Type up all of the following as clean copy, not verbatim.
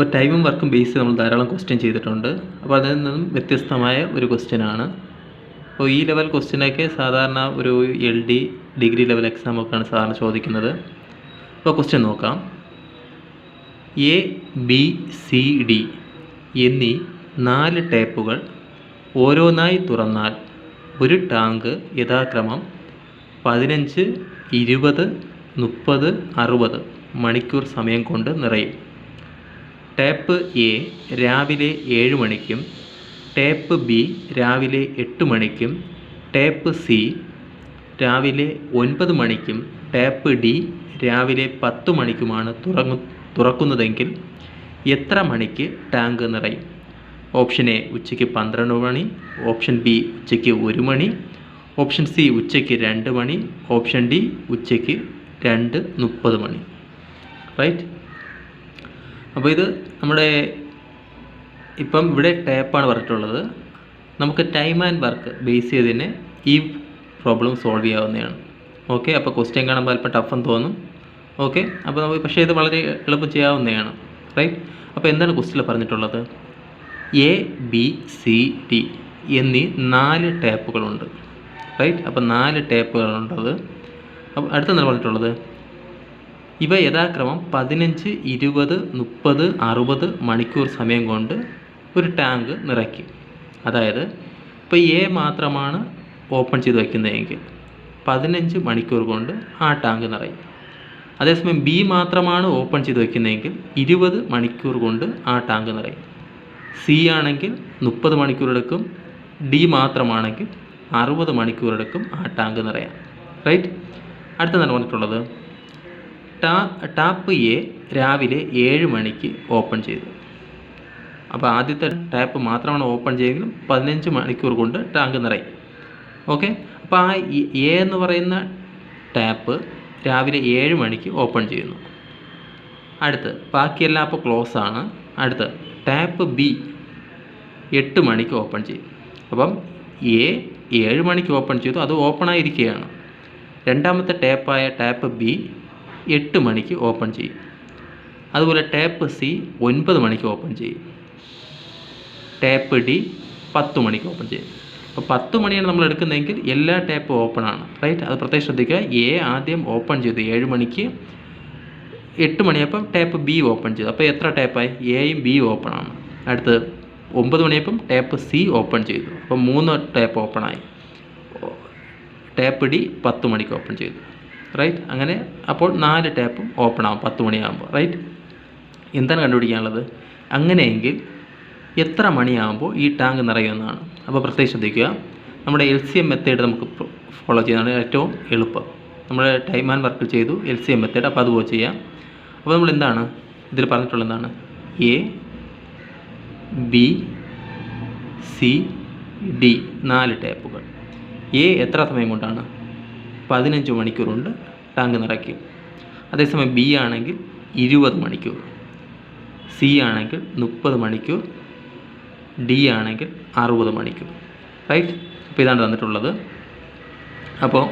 അപ്പോൾ ടൈമും വർക്കും ബേസ് ചെയ്ത് നമ്മൾ ധാരാളം ക്വസ്റ്റ്യൻ ചെയ്തിട്ടുണ്ട്. അപ്പോൾ അതിൽ നിന്നും വ്യത്യസ്തമായ ഒരു ക്വസ്റ്റ്യനാണ്. അപ്പോൾ ഈ ലെവൽ ക്വസ്റ്റ്യനൊക്കെ സാധാരണ ഒരു LD ഡിഗ്രി ലെവൽ എക്സാമൊക്കെയാണ് സാധാരണ ചോദിക്കുന്നത്. അപ്പോൾ ക്വസ്റ്റ്യൻ നോക്കാം. A, B, C, D എന്നീ 4 ടാപ്പുകൾ ഓരോന്നായി തുറന്നാൽ ഒരു ടാങ്ക് യഥാക്രമം 15, 20, 30, 60 മണിക്കൂർ സമയം കൊണ്ട് നിറയും. ടാപ്പ് A രാവിലെ 7 മണിക്കും ടാപ്പ് B രാവിലെ 8 മണിക്കും ടാപ്പ് C രാവിലെ 9 മണിക്കും ടാപ്പ് D രാവിലെ 10 മണിക്കുമാണ് തുറക്കുന്നതെങ്കിൽ എത്ര മണിക്ക് ടാങ്ക് നിറയും? ഓപ്ഷൻ A ഉച്ചയ്ക്ക് 12 മണി, ഓപ്ഷൻ B ഉച്ചയ്ക്ക് 1 മണി, ഓപ്ഷൻ C ഉച്ചയ്ക്ക് 2 മണി, ഓപ്ഷൻ D ഉച്ചയ്ക്ക് 2:30 മണി. റൈറ്റ്. അപ്പോൾ ഇത് നമ്മുടെ ഇപ്പം ഇവിടെ ടാപ്പാണ് പറഞ്ഞിട്ടുള്ളത്. നമുക്ക് ടൈം ആൻഡ് വർക്ക് ബേസ് ചെയ്തതിന് ഈ പ്രോബ്ലം സോൾവ് ചെയ്യാവുന്നതാണ്. ഓക്കെ. അപ്പോൾ ക്വസ്റ്റ്യൻ കാണുമ്പോൾ അല്പം ടഫെന്ന് തോന്നും. ഓക്കെ. അപ്പോൾ നമുക്ക് പക്ഷേ ഇത് വളരെ എളുപ്പം ചെയ്യാവുന്നതാണ്. റൈറ്റ്. അപ്പോൾ എന്താണ് ക്വസ്റ്റ്യനിൽ പറഞ്ഞിട്ടുള്ളത്? A, B, C, D എന്നീ 4 ടാപ്പുകളുണ്ട്. റൈറ്റ്. അപ്പോൾ 4 ടാപ്പുകളുണ്ടത്. അപ്പോൾ അടുത്തെന്താണ് പറഞ്ഞിട്ടുള്ളത്? ഇവ യഥാക്രമം 15, 20, 30, 60 മണിക്കൂർ സമയം കൊണ്ട് ഒരു ടാങ്ക് നിറയ്ക്കും. അതായത് ഇപ്പോൾ A മാത്രമാണ് ഓപ്പൺ ചെയ്ത് വയ്ക്കുന്നതെങ്കിൽ 15 മണിക്കൂർ കൊണ്ട് ആ ടാങ്ക് നിറയും. അതേസമയം B മാത്രമാണ് ഓപ്പൺ ചെയ്ത് വയ്ക്കുന്നതെങ്കിൽ 20 മണിക്കൂർ കൊണ്ട് ആ ടാങ്ക് നിറയും. C ആണെങ്കിൽ 30 മണിക്കൂർ എടുക്കും. D മാത്രമാണെങ്കിൽ 60 മണിക്കൂർ എടുക്കും ആ ടാങ്ക് നിറയാൻ. റൈറ്റ്. അടുത്തെന്താണ് പറഞ്ഞിട്ടുള്ളത്? ടാപ്പ് A രാവിലെ 7 മണിക്ക് ഓപ്പൺ ചെയ്തു. അപ്പോൾ ആദ്യത്തെ ടാപ്പ് മാത്രമാണ് ഓപ്പൺ ചെയ്തെങ്കിലും 15 മണിക്കൂർ കൊണ്ട് ടാങ്ക് നിറയും. ഓക്കെ. അപ്പോൾ ആ A എന്ന് പറയുന്ന ടാപ്പ് രാവിലെ 7 മണിക്ക് ഓപ്പൺ ചെയ്യുന്നു. അടുത്ത് ബാക്കിയെല്ലാം അപ്പോൾ ക്ലോസ് ആണ്. അടുത്ത് ടാപ്പ് B 8 മണിക്ക് ഓപ്പൺ ചെയ്യും. അപ്പം A 7 മണിക്ക് ഓപ്പൺ ചെയ്തു, അത് ഓപ്പണായിരിക്കുകയാണ്. രണ്ടാമത്തെ ടാപ്പായ ടാപ്പ് B 8 മണിക്ക് ഓപ്പൺ ചെയ്യും. അതുപോലെ ടാപ്പ് C 9 മണിക്ക് ഓപ്പൺ ചെയ്യും. ടാപ്പ് D 10 മണിക്ക് ഓപ്പൺ ചെയ്യും. അപ്പോൾ 10 മണിയാണ് നമ്മൾ എടുക്കുന്നതെങ്കിൽ എല്ലാ ടാപ്പും ഓപ്പൺ ആണ്. റൈറ്റ്. അത് പ്രത്യേകം ശ്രദ്ധിക്കുക. A ആദ്യം ഓപ്പൺ ചെയ്തു 7 മണിക്ക്, 8 മണിയപ്പം ടാപ്പ് B ഓപ്പൺ ചെയ്തു. അപ്പോൾ എത്ര ടാപ്പായി? Aയും Bയും ഓപ്പൺ ആണ്. അടുത്ത് 9 മണിയപ്പം ടാപ്പ് C ഓപ്പൺ ചെയ്തു. അപ്പോൾ 3 ടാപ്പ് ഓപ്പണായി. ടാപ്പ് D 10 മണിക്ക് ഓപ്പൺ ചെയ്തു. റൈറ്റ്. അങ്ങനെ അപ്പോൾ 4 ടാപ്പും ഓപ്പൺ ആകും 10 മണിയാകുമ്പോൾ. റൈറ്റ്. എന്താണ് കണ്ടുപിടിക്കാനുള്ളത്? അങ്ങനെയെങ്കിൽ എത്ര മണിയാകുമ്പോൾ ഈ ടാങ്ക് നിറയുമെന്നാണ്. അപ്പോൾ പ്രത്യേകം ശ്രദ്ധിക്കുക. നമ്മുടെ LCM മെത്തേഡ് നമുക്ക് ഫോളോ ചെയ്യുന്നതാണ് ഏറ്റവും എളുപ്പം. നമ്മൾ ടൈം ആൻഡ് വർക്ക് ചെയ്തു LCM മെത്തേഡ്. അപ്പോൾ അതുപോലെ ചെയ്യാം. അപ്പോൾ നമ്മൾ എന്താണ് ഇതിൽ പറഞ്ഞിട്ടുള്ളത്? എന്താണ്? A, B, C, D 4 ടാപ്പുകൾ. A എത്ര സമയം കൊണ്ടാണ്? 15 മണിക്കൂർ കൊണ്ട് ടാങ്ക് നിറയ്ക്കും. അതേസമയം B ആണെങ്കിൽ 20 മണിക്കൂർ, C ആണെങ്കിൽ 30 മണിക്കൂർ, D ആണെങ്കിൽ 60 മണിക്കൂർ. റൈറ്റ്. അപ്പോൾ ഇതാണ് തന്നിട്ടുള്ളത്. അപ്പോൾ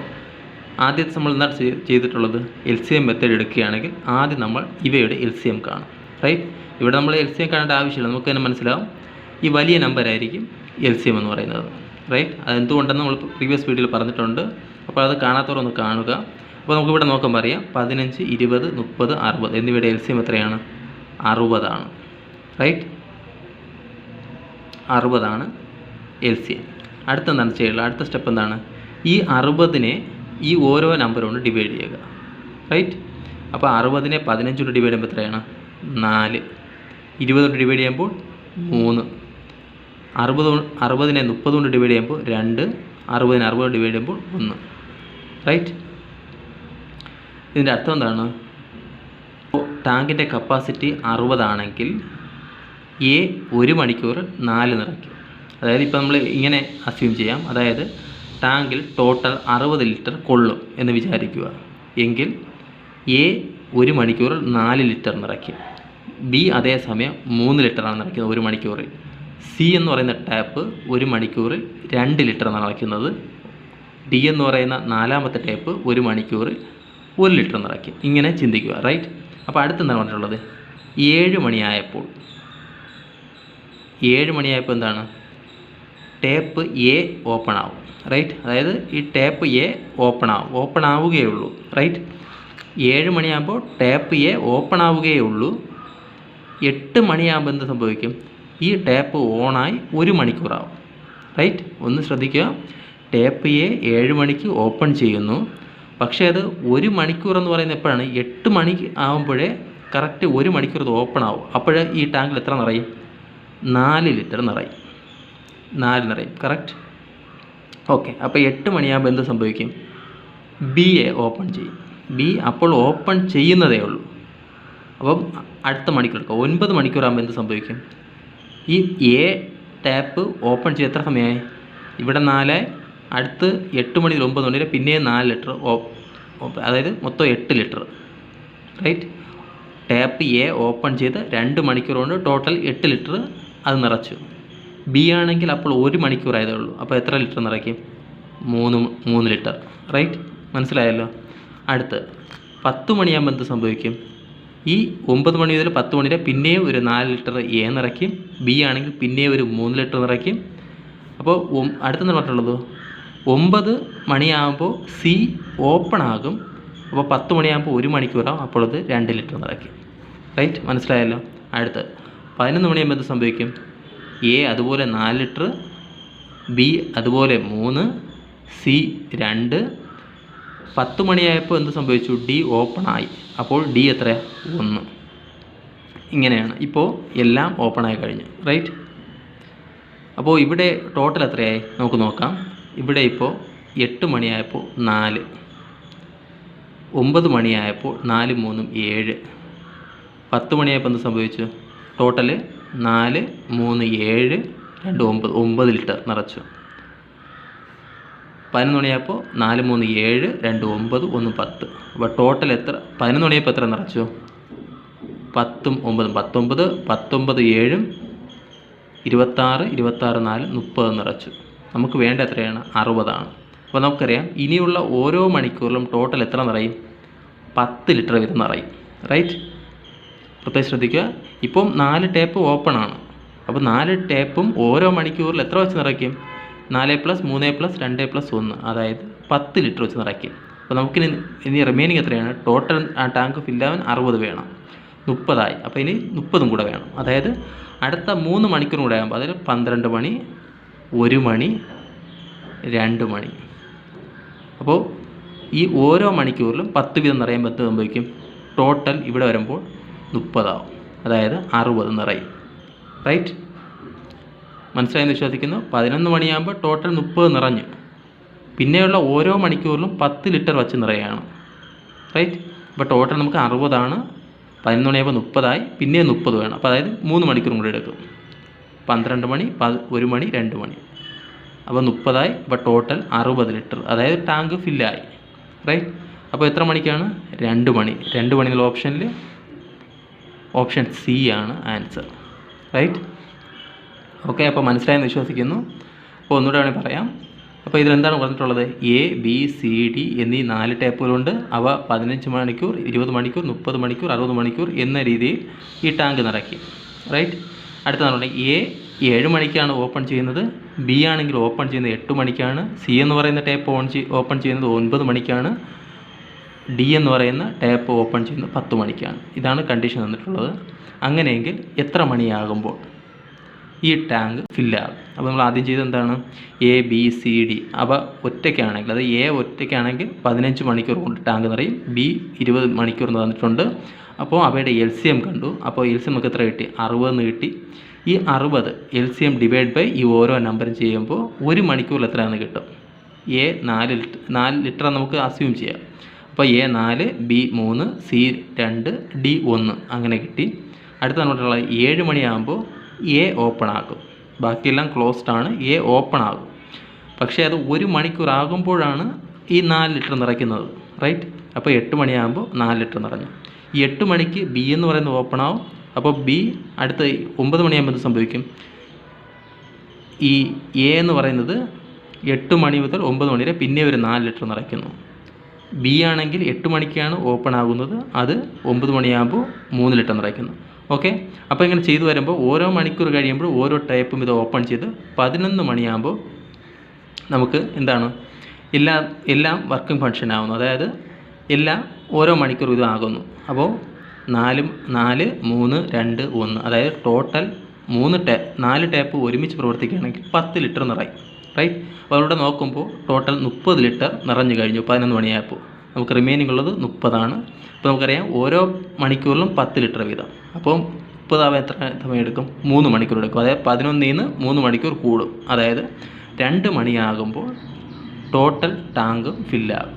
ആദ്യത്തെ നമ്മൾ എന്താണ് ചെയ്തിട്ടുള്ളത്? LCM മെത്തേഡ് എടുക്കുകയാണെങ്കിൽ ആദ്യം നമ്മൾ ഇവയുടെ LCM കാണും. റൈറ്റ്. ഇവിടെ നമ്മൾ LCM കാണേണ്ട ആവശ്യമില്ല. നമുക്ക് തന്നെ മനസ്സിലാവും ഈ വലിയ നമ്പറായിരിക്കും LCM എന്ന് പറയുന്നത്. റൈറ്റ്. അതെന്തുകൊണ്ടെന്ന് നമ്മൾ പ്രീവിയസ് വീഡിയോയിൽ പറഞ്ഞിട്ടുണ്ട്. അപ്പോൾ അത് കാണാത്തവർ ഒന്ന് കാണുക. അപ്പോൾ നമുക്കിവിടെ നോക്കുമ്പോൾ അറിയാം 15, 20, 30, 60 എന്നിവയുടെ LCM എത്രയാണ്? 60 ആണ്. റൈറ്റ്. 60 ആണ് LCM. അടുത്തെന്താണ് ചെയ്യുക? അടുത്ത സ്റ്റെപ്പ് എന്താണ്? ഈ 60നെ ഈ ഓരോ നമ്പർ കൊണ്ട് ഡിവൈഡ് ചെയ്യുക. റൈറ്റ്. അപ്പോൾ 60നെ 15 കൊണ്ട് ഡിവൈഡ് ചെയ്യുമ്പോൾ എത്രയാണ്? 4. 20 കൊണ്ട് ഡിവൈഡ് ചെയ്യുമ്പോൾ 3. 60നെ 30 കൊണ്ട് ഡിവൈഡ് ചെയ്യുമ്പോൾ 2. 60നെ 60 കൊണ്ട് ഡിവൈഡ് ചെയ്യുമ്പോൾ 1. റൈറ്റ്. ഇതിൻ്റെ അർത്ഥം എന്താണ്? ടാങ്കിൻ്റെ കപ്പാസിറ്റി 60 ആണെങ്കിൽ A 1 മണിക്കൂർ 4 നിറയ്ക്കും. അതായത് ഇപ്പോൾ നമ്മൾ ഇങ്ങനെ അസ്യൂം ചെയ്യാം. അതായത് ടാങ്കിൽ ടോട്ടൽ 60 ലിറ്റർ കൊള്ളും എന്ന് വിചാരിക്കുക. എങ്കിൽ A 1 മണിക്കൂർ 4 ലിറ്റർ നിറയ്ക്കും. B അതേസമയം 3 ലിറ്ററാണ് നിറയ്ക്കുന്നത് 1 മണിക്കൂറിൽ. C എന്ന് പറയുന്ന ടാപ്പ് 1 മണിക്കൂറിൽ 2 ലിറ്റർ നിറയ്ക്കുന്നത്. D എന്ന് പറയുന്ന നാലാമത്തെ ടാപ്പ് 1 മണിക്കൂറിൽ 1 ലിറ്റർ നിറയ്ക്കും. ഇങ്ങനെ ചിന്തിക്കുക. റൈറ്റ്. അപ്പോൾ അടുത്തെന്താണ് പറഞ്ഞിട്ടുള്ളത്? 7 മണിയായപ്പോൾ 7 മണിയായപ്പോൾ എന്താണ്, ടാപ്പ് എ ഓപ്പൺ ആവും, റൈറ്റ്. അതായത് ഈ ടാപ്പ് എ ഓപ്പൺ ആവുകയുള്ളൂ, റൈറ്റ്. 7 മണിയാകുമ്പോൾ ടാപ്പ് എ ഓപ്പൺ ആവുകയുള്ളൂ. 8 മണിയാകുമ്പോൾ എന്ത് സംഭവിക്കും, ഈ ടാപ്പ് ഓണായി 1 മണിക്കൂറാവും, റൈറ്റ്. ഒന്ന് ശ്രദ്ധിക്കുക, ടാപ്പ് എ 7 മണിക്ക് ഓപ്പൺ ചെയ്യുന്നു, പക്ഷേ അത് 1 മണിക്കൂർ എന്ന് പറയുന്നത് എപ്പോഴാണ്, 8 മണി ആകുമ്പോഴേ കറക്റ്റ് 1 മണിക്കൂർ ഇത് ഓപ്പൺ ആവും. അപ്പോഴേ ഈ ടാങ്കിൽ എത്ര നിറയും, 4 ലിറ്റർ നിറയും, 4 നിറയും, കറക്റ്റ്. ഓക്കെ. അപ്പോൾ 8 മണിയാകുമ്പോൾ എന്ത് സംഭവിക്കും, ബി എ ഓപ്പൺ ചെയ്യും. ബി അപ്പോൾ ഓപ്പൺ ചെയ്യുന്നതേ ഉള്ളൂ. അപ്പം അടുത്ത മണിക്കൂർ എടുക്കുക, 9 മണിക്കൂറാകുമ്പോൾ എന്ത് സംഭവിക്കും, ഈ എ ടാപ്പ് ഓപ്പൺ ചെയ്ത് എത്ര സമയമായി, ഇവിടെ 4, അടുത്ത് 8 മണി 9 മണി വരെ പിന്നെയും 4 ലിറ്റർ, അതായത് മൊത്തം 8 ലിറ്റർ, റൈറ്റ്. ടാപ്പ് എ ഓപ്പൺ ചെയ്ത് 2 മണിക്കൂർ കൊണ്ട് ടോട്ടൽ 8 ലിറ്റർ അത് നിറച്ചു. ബി ആണെങ്കിൽ അപ്പോൾ 1 മണിക്കൂറായതേ ഉള്ളൂ, അപ്പോൾ എത്ര ലിറ്റർ നിറയ്ക്കും, 3 ലിറ്റർ, റൈറ്റ്. മനസ്സിലായല്ലോ. അടുത്ത് 10 മണിയാകുമ്പോൾ എന്ത് സംഭവിക്കും, ഈ 9 മണി മുതൽ 10 മണി വരെ പിന്നെയും ഒരു 4 ലിറ്റർ എ നിറയ്ക്കും. ബി ആണെങ്കിൽ പിന്നെയും ഒരു 3 ലിറ്റർ നിറയ്ക്കും. അപ്പോൾ അടുത്തെന്ന് പറഞ്ഞിട്ടുള്ളത് 9 മണിയാകുമ്പോൾ സി ഓപ്പൺ ആകും. അപ്പോൾ 10 മണിയാകുമ്പോൾ 1 മണിക്കൂറാകും, അപ്പോൾ അത് 2 ലിറ്റർ നിറയ്ക്കും, റൈറ്റ്. മനസ്സിലായല്ലോ. അടുത്ത് 11 മണിയാകുമ്പോൾ എന്ത് സംഭവിക്കും, എ അതുപോലെ 4 ലിറ്റർ, ബി അതുപോലെ 3, സി 2. 10 മണിയായപ്പോൾ എന്ത് സംഭവിച്ചു, ഡി ഓപ്പൺ ആയി, അപ്പോൾ ഡി എത്ര, 1. ഇങ്ങനെയാണ് ഇപ്പോൾ എല്ലാം ഓപ്പൺ ആയി കഴിഞ്ഞു, റൈറ്റ്. അപ്പോൾ ഇവിടെ ടോട്ടൽ എത്രയായി നമുക്ക് നോക്കാം. ഇവിടെ ഇപ്പോൾ 8 മണിയായപ്പോൾ 4, 9 മണിയായപ്പോൾ 4 3 7, 10 മണിയായപ്പോൾ എന്ത് സംഭവിച്ചു, ടോട്ടൽ 4 3 7 2 9 ലിറ്റർ നിറച്ചു. 11 മണിയായപ്പോൾ 4 3 7 2 9 1 10. അപ്പോൾ ടോട്ടൽ എത്ര, 11 മണിയായപ്പോൾ എത്ര നിറച്ചു, 10 9 19, 19 7 26 26 4 30 നിറച്ചു. നമുക്ക് വേണ്ട എത്രയാണ്, 60 ആണ്. അപ്പോൾ നമുക്കറിയാം ഇനിയുള്ള ഓരോ മണിക്കൂറിലും ടോട്ടൽ എത്ര നിറയും, 10 ലിറ്റർ വീതം നിറയും, റൈറ്റ്. പ്രത്യേകം ശ്രദ്ധിക്കുക, ഇപ്പം 4 ടാപ്പ് ഓപ്പൺ ആണ്. അപ്പോൾ 4 ടാപ്പും ഓരോ മണിക്കൂറിൽ എത്ര വെച്ച് നിറയ്ക്കും, 4 + 3 + 2 + 1, അതായത് 10 ലിറ്റർ വെച്ച് നിറയ്ക്കും. അപ്പോൾ നമുക്കിനി റിമൈനിങ് എത്രയാണ്, ടോട്ടൽ ആ ടാങ്ക് ഫില്ലാവാൻ 60 വേണം, 30 ആയി. അപ്പോൾ ഇനി 30 കൂടെ വേണം, അതായത് അടുത്ത 3 മണിക്കൂർ കൂടെ ആകുമ്പോൾ, അതായത് 12 മണി 1 മണി 2 മണി. അപ്പോൾ ഈ ഓരോ മണിക്കൂറിലും 10 വീതം നിറയുമ്പോൾ എന്ത് സംഭവിക്കും, ടോട്ടൽ ഇവിടെ വരുമ്പോൾ 30 ആവും, അതായത് 60 നിറയും, റൈറ്റ്. മനസ്സിലായെന്ന് വിശ്വസിക്കുന്നു. 11 മണിയാകുമ്പോൾ ടോട്ടൽ 30 നിറഞ്ഞു. പിന്നെയുള്ള ഓരോ മണിക്കൂറിലും 10 ലിറ്റർ വെച്ച് നിറയാണ്, റൈറ്റ്. അപ്പോൾ ടോട്ടൽ നമുക്ക് 60 ആണ്. 11 മണിയാകുമ്പോൾ 30 ആയി, പിന്നെ 30 വേണം. അപ്പോൾ അതായത് 3 മണിക്കൂർ കൂടി എടുക്കും. 12 മണി 1 മണി 2 മണി, അപ്പോൾ 30 ആയി. അപ്പോൾ ടോട്ടൽ 60 ലിറ്റർ, അതായത് ടാങ്ക് ഫില്ലായി, റൈറ്റ്. അപ്പോൾ എത്ര മണിക്കാണ്, 2 മണി. 2 മണി എന്നുള്ള ഓപ്ഷനിൽ ഓപ്ഷൻ സി ആണ് ആൻസർ, റൈറ്റ്. ഓക്കെ. അപ്പോൾ മനസ്സിലായെന്ന് വിശ്വസിക്കുന്നു. അപ്പോൾ ഒന്നുകൂടെ വേണമെങ്കിൽ പറയാം. അപ്പോൾ ഇതിലെന്താണ് പറഞ്ഞിട്ടുള്ളത്, എ ബി സി ഡി എന്നീ 4 ടാപ്പുകളുണ്ട്. അവ 15 മണിക്കൂർ 20 മണിക്കൂർ 30 മണിക്കൂർ 60 മണിക്കൂർ എന്ന രീതിയിൽ ഈ ടാങ്ക് നിറയ്ക്കും, റൈറ്റ്. അടുത്തതാണ് പറഞ്ഞാൽ എ 7 മണിക്കാണ് ഓപ്പൺ ചെയ്യുന്നത്, ബി ആണെങ്കിൽ ഓപ്പൺ ചെയ്യുന്നത് 8 മണിക്കാണ്, സി എന്ന് പറയുന്ന ടാപ്പ് ഓപ്പൺ ചെയ്യുന്നത് 9 മണിക്കാണ്, ഡി എന്ന് പറയുന്ന ടാപ്പ് ഓപ്പൺ ചെയ്യുന്നത് 10 മണിക്കാണ്. ഇതാണ് കണ്ടീഷൻ തന്നിട്ടുള്ളത്. അങ്ങനെയെങ്കിൽ എത്ര മണിയാകുമ്പോൾ ഈ ടാങ്ക് ഫില്ലാകും. അപ്പോൾ നമ്മൾ ആദ്യം ചെയ്തത് എന്താണ്, എ ബി സി ഡി അവ ഒറ്റയ്ക്കാണെങ്കിൽ, അത് എ ഒറ്റയ്ക്കാണെങ്കിൽ 15 മണിക്കൂർ കൊണ്ട് ടാങ്ക് നിറയും, ബി 20 മണിക്കൂർ തന്നിട്ടുണ്ട്. അപ്പോൾ അവയുടെ LCM കണ്ടു. അപ്പോൾ LCM നമുക്ക് എത്ര കിട്ടി, 60 കിട്ടി. ഈ 60 LCM ഡിവൈഡ് ബൈ ഈ ഓരോ നമ്പറും ചെയ്യുമ്പോൾ 1 മണിക്കൂറിൽ എത്രയാണെന്ന് കിട്ടും. എ 4 ലിറ്റർ നമുക്ക് അസ്യൂം ചെയ്യാം. അപ്പോൾ എ 4, ബി 3, സി 2, ഡി 1 അങ്ങനെ കിട്ടി. അടുത്ത നമ്മളുള്ള 7 മണിയാകുമ്പോൾ എ ഓപ്പൺ ആകും, ബാക്കിയെല്ലാം ക്ലോസ്ഡ് ആണ്. എ ഓപ്പൺ ആകും, പക്ഷേ അത് 1 മണിക്കൂർ ആകുമ്പോഴാണ് ഈ 4 ലിറ്റർ നിറയ്ക്കുന്നത്, റൈറ്റ്. അപ്പോൾ 8 മണിയാകുമ്പോൾ 4 ലിറ്റർ നിറഞ്ഞു. ഈ 8 മണിക്ക് ബി എന്ന് പറയുന്നത് ഓപ്പൺ ആവും. അപ്പോൾ ബി അടുത്ത 9 മണിയാകുമ്പോൾ എന്ത് സംഭവിക്കും, ഈ എ എന്ന് പറയുന്നത് 8 മണി മുതൽ 9 മണി വരെ പിന്നെ ഒരു 4 ലിറ്റർ നിറയ്ക്കുന്നു. ബി ആണെങ്കിൽ 8 മണിക്കാണ് ഓപ്പൺ ആകുന്നത്, അത് 9 മണിയാകുമ്പോൾ 3 ലിറ്റർ നിറയ്ക്കുന്നു. ഓക്കെ. അപ്പോൾ ഇങ്ങനെ ചെയ്തു വരുമ്പോൾ ഓരോ മണിക്കൂർ കഴിയുമ്പോൾ ഓരോ ടാപ്പും ഇത് ഓപ്പൺ ചെയ്ത് 11 മണിയാകുമ്പോൾ നമുക്ക് എന്താണ് എല്ലാം വർക്കിംഗ് ഫങ്ഷൻ ആകുന്നു. അതായത് എല്ലാം ഓരോ മണിക്കൂർ ഇത് ആകുന്നു. അപ്പോൾ 4, 3, 2, 1 അതായത് ടോട്ടൽ 4 ടാപ്പ് ഒരുമിച്ച് പ്രവർത്തിക്കുകയാണെങ്കിൽ 10 ലിറ്റർ നിറയും. റൈറ്റ്. അപ്പോൾ അവിടെ നോക്കുമ്പോൾ ടോട്ടൽ 30 ലിറ്റർ നിറഞ്ഞു കഴിഞ്ഞു 11 മണിയായപ്പോൾ. നമുക്ക് റിമൈനിങ് ഉള്ളത് 30 അപ്പോൾ നമുക്കറിയാം ഓരോ മണിക്കൂറിലും 10 ലിറ്റർ വീതം. അപ്പോൾ 30 ആവാൻ എത്ര സമയം എടുക്കും? 3 മണിക്കൂർ എടുക്കും. അതായത് 11 നിന്ന് 3 മണിക്കൂർ കൂടും. അതായത് 2 മണിയാകുമ്പോൾ ടോട്ടൽ ടാങ്ക് ഫില്ലാകും.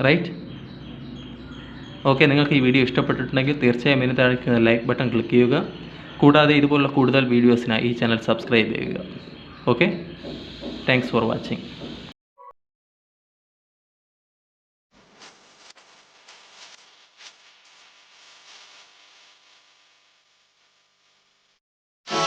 റൈറ്റ്. ഓക്കെ. നിങ്ങൾക്ക് ഈ വീഡിയോ ഇഷ്ടപ്പെട്ടിട്ടുണ്ടെങ്കിൽ തീർച്ചയായും ഇതിന് താഴെ ലൈക്ക് ബട്ടൺ ക്ലിക്ക് ചെയ്യുക. കൂടാതെ ഇതുപോലുള്ള കൂടുതൽ വീഡിയോസിനായി ഈ ചാനൽ സബ്സ്ക്രൈബ് ചെയ്യുക. ഓക്കെ. Thanks for watching.